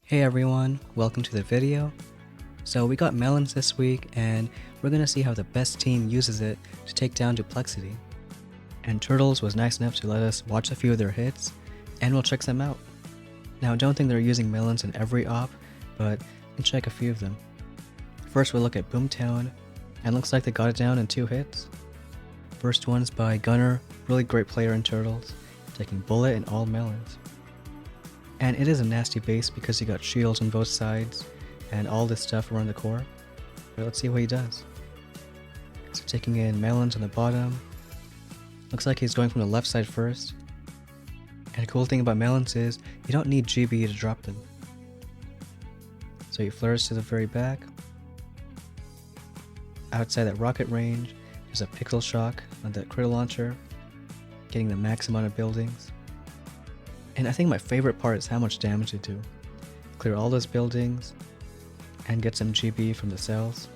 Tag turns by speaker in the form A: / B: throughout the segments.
A: Hey everyone, welcome to the video. So we got Melons this week and we're gonna see how the best team uses it to take down Duplexity. And Turtles was nice enough to let us watch a few of their hits and we'll check them out. Now I don't think they're using Melons in every op, but we can check a few of them. First we'll look at Boomtown and looks like they got it down in 2 hits. First one's by Gunner, really great player in Turtles, taking Bullet and all Melons. And it is a nasty base because you got shields on both sides and all this stuff around the core. But let's see what he does. So taking in Melons on the bottom. Looks like he's going from the left side first. And the cool thing about Melons is you don't need GB to drop them. So he flares to the very back. Outside that rocket range, there's a pixel shock on that critter launcher, getting the max amount of buildings. And I think my favorite part is how much damage they do. Clear all those buildings and get some GB from the cells.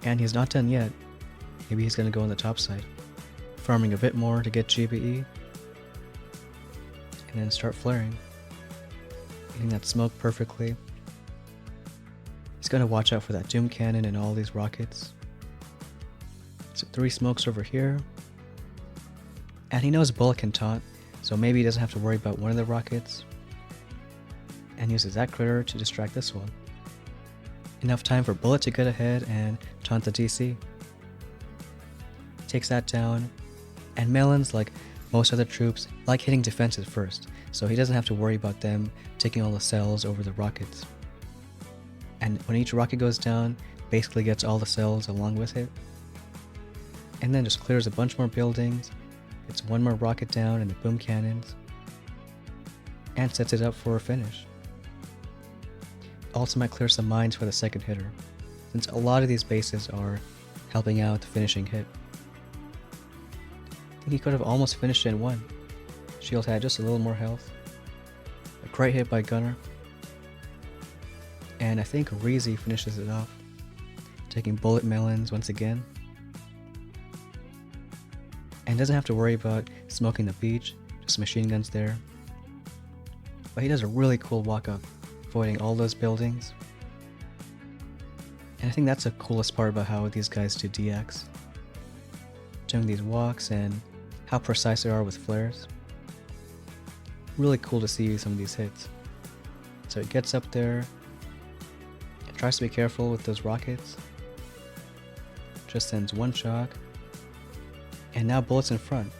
A: And he's not done yet. Maybe he's gonna go on the top side, farming a bit more to get GBE, and then start flaring. Hitting that smoke perfectly. He's gonna watch out for that doom cannon and all these rockets. So 3 smokes over here. And he knows Bullet can taunt, so maybe he doesn't have to worry about one of the rockets. And uses that critter to distract this one. Enough time for Bullet to get ahead and taunt the DC. Takes that down. And Melons, like most other troops, like hitting defenses first, so he doesn't have to worry about them taking all the cells over the rockets. And when each rocket goes down, basically gets all the cells along with it. And then just clears a bunch more buildings. Gets one more rocket down in the boom cannons, and sets it up for a finish. Also might clear some mines for the second hitter, since a lot of these bases are helping out the finishing hit. I think he could have almost finished it in 1. Shield had just a little more health. A great hit by Gunner. And I think Reezy finishes it off, taking Bullet Melons once again. And doesn't have to worry about smoking the beach, just machine guns there. But he does a really cool walk up, avoiding all those buildings. And I think that's the coolest part about how these guys do DX. Doing these walks and how precise they are with flares. Really cool to see some of these hits. So he gets up there, and tries to be careful with those rockets. Just sends 1 shock. And now Bullet's in front,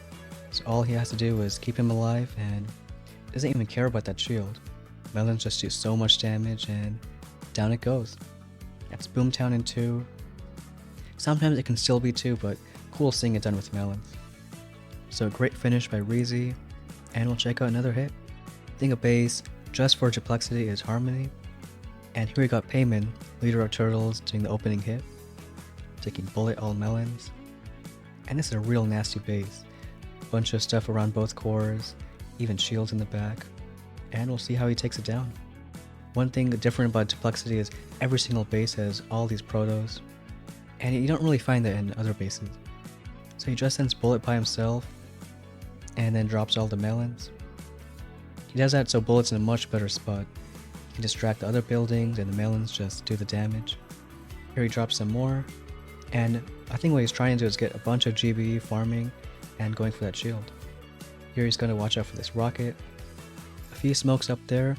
A: so all he has to do is keep him alive and doesn't even care about that shield. Melons just do so much damage and down it goes. That's Boomtown in 2. Sometimes it can still be 2, but cool seeing it done with Melons. So great finish by Reezy, and we'll check out another hit. I think a base just for Duplexity is Harmony. And here we got Payman, leader of Turtles, doing the opening hit, taking Bullet all Melons. And this is a real nasty base. Bunch of stuff around both cores, even shields in the back. And we'll see how he takes it down. One thing different about Duplexity is every single base has all these protos. And you don't really find that in other bases. So he just sends Bullet by himself, and then drops all the Melons. He does that so Bullet's in a much better spot. He can distract the other buildings and the Melons just do the damage. Here he drops some more. And I think what he's trying to do is get a bunch of GBE farming and going for that shield. Here he's going to watch out for this rocket. A few smokes up there,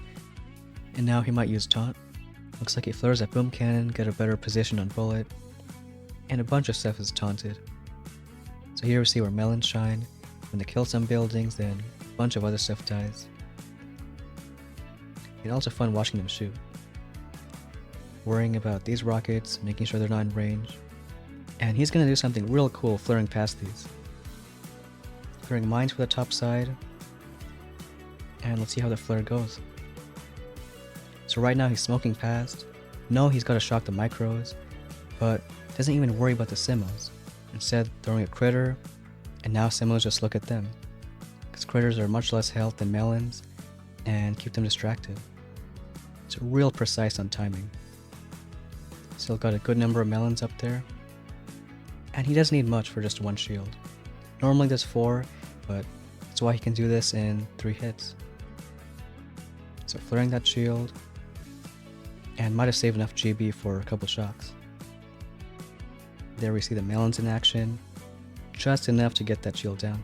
A: and now he might use taunt. Looks like he flares that boom cannon, get a better position on Bullet, and a bunch of stuff is taunted. So here we see where Melons shine. When they kill some buildings, then a bunch of other stuff dies. It's also fun watching them shoot. Worrying about these rockets, making sure they're not in range. And he's going to do something real cool flaring past these. Clearing mines for the top side. And let's see how the flare goes. So right now he's smoking past. No, he's got to shock the micros, but doesn't even worry about the simmos. Instead, throwing a critter, and now simmos just look at them. Because critters are much less health than Melons, and keep them distracted. It's real precise on timing. Still got a good number of Melons up there. And he doesn't need much for just 1 shield. Normally there's 4, but that's why he can do this in 3 hits. So flaring that shield, and might have saved enough GB for a couple shocks. There we see the melons in action, just enough to get that shield down.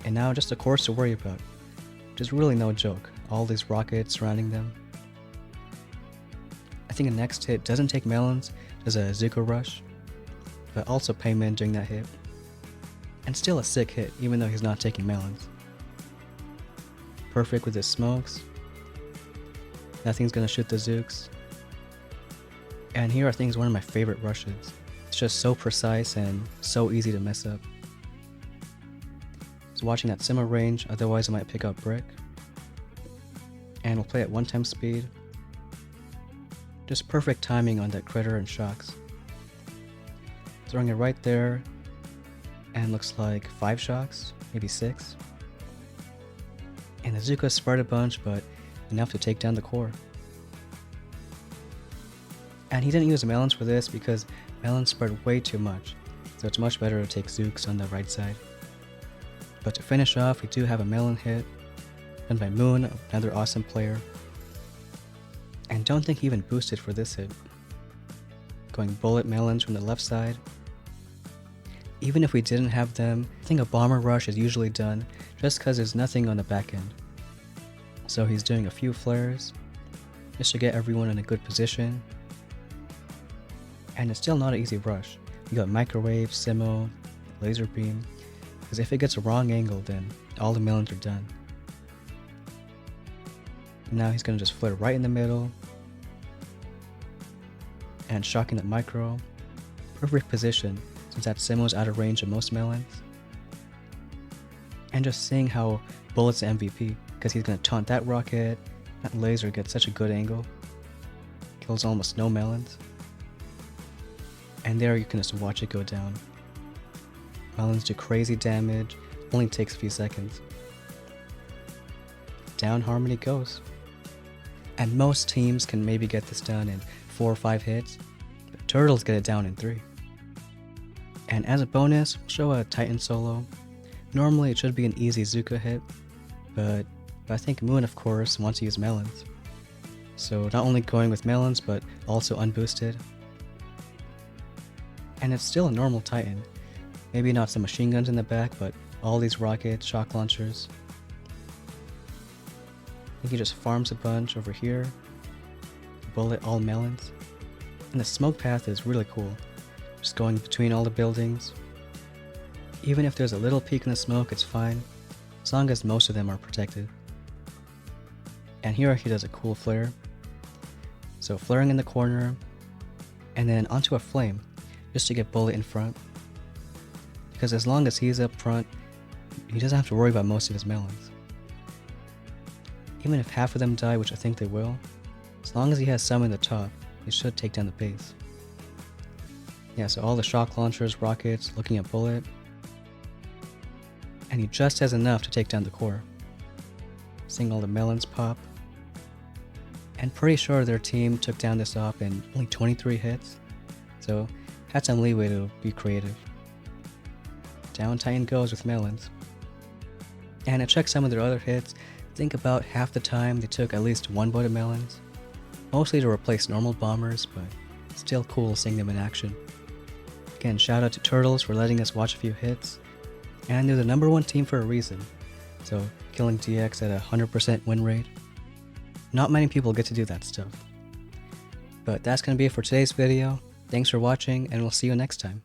A: And now just a course to worry about, which is really no joke, all these rockets surrounding them. I think the next hit doesn't take melons, does a Zuko rush, but also payment during that hit. And still a sick hit, even though he's not taking melons. Perfect with his smokes. Nothing's gonna shoot the Zooks. And here I think is one of my favorite rushes. It's just so precise and so easy to mess up. So watching that similar range, otherwise I might pick up Brick. And we'll play at 1 times speed. Just perfect timing on that critter and shocks. Throwing it right there, and looks like 5 shocks, maybe 6. And the Zuko spread a bunch, but enough to take down the core. And he didn't use melons for this because melons spread way too much, so it's much better to take Zooks on the right side. But to finish off, we do have a melon hit, done by Moon, another awesome player. And don't think he even boosted for this hit. Going bullet melons from the left side. Even if we didn't have them, I think a bomber rush is usually done just because there's nothing on the back end. So he's doing a few flares just to get everyone in a good position. And it's still not an easy rush. You got microwave, simo, laser beam, because if it gets a wrong angle, then all the melons are done. Now he's going to just flare right in the middle and shocking that micro. Perfect position since that simo is out of range of most melons. And just seeing how Bullet's the MVP, because he's going to taunt that rocket, that laser gets such a good angle, kills almost no melons. And there you can just watch it go down. Melons do crazy damage, only takes a few seconds. Down Harmony goes. And most teams can maybe get this done in 4 or 5 hits, but Turtles get it down in 3. And as a bonus, we'll show a Titan solo. Normally it should be an easy Zuko hit, but I think Moon of course wants to use melons. So not only going with melons, but also unboosted. And it's still a normal Titan. Maybe not some machine guns in the back, but all these rockets, shock launchers. I think he just farms a bunch over here. Bullet all melons. And the smoke path is really cool. Just going between all the buildings. Even if there's a little peek in the smoke, it's fine, as long as most of them are protected. And here he does a cool flare. So flaring in the corner, and then onto a flame, just to get Bullet in front. Because as long as he's up front, he doesn't have to worry about most of his melons. Even if half of them die, which I think they will, as long as he has some in the top, he should take down the base. Yeah, so all the shock launchers, rockets, looking at Bullet. And he just has enough to take down the core. Seeing all the melons pop. And pretty sure their team took down this op in only 23 hits. So had some leeway to be creative. Down Titan goes with melons. And to check some of their other hits, I think about half the time they took at least 1 boat of melons. Mostly to replace normal bombers, but still cool seeing them in action. Again, shout out to Turtles for letting us watch a few hits. And they're the #1 team for a reason. So killing DX at a 100% win rate. Not many people get to do that stuff. But that's going to be it for today's video. Thanks for watching, and we'll see you next time.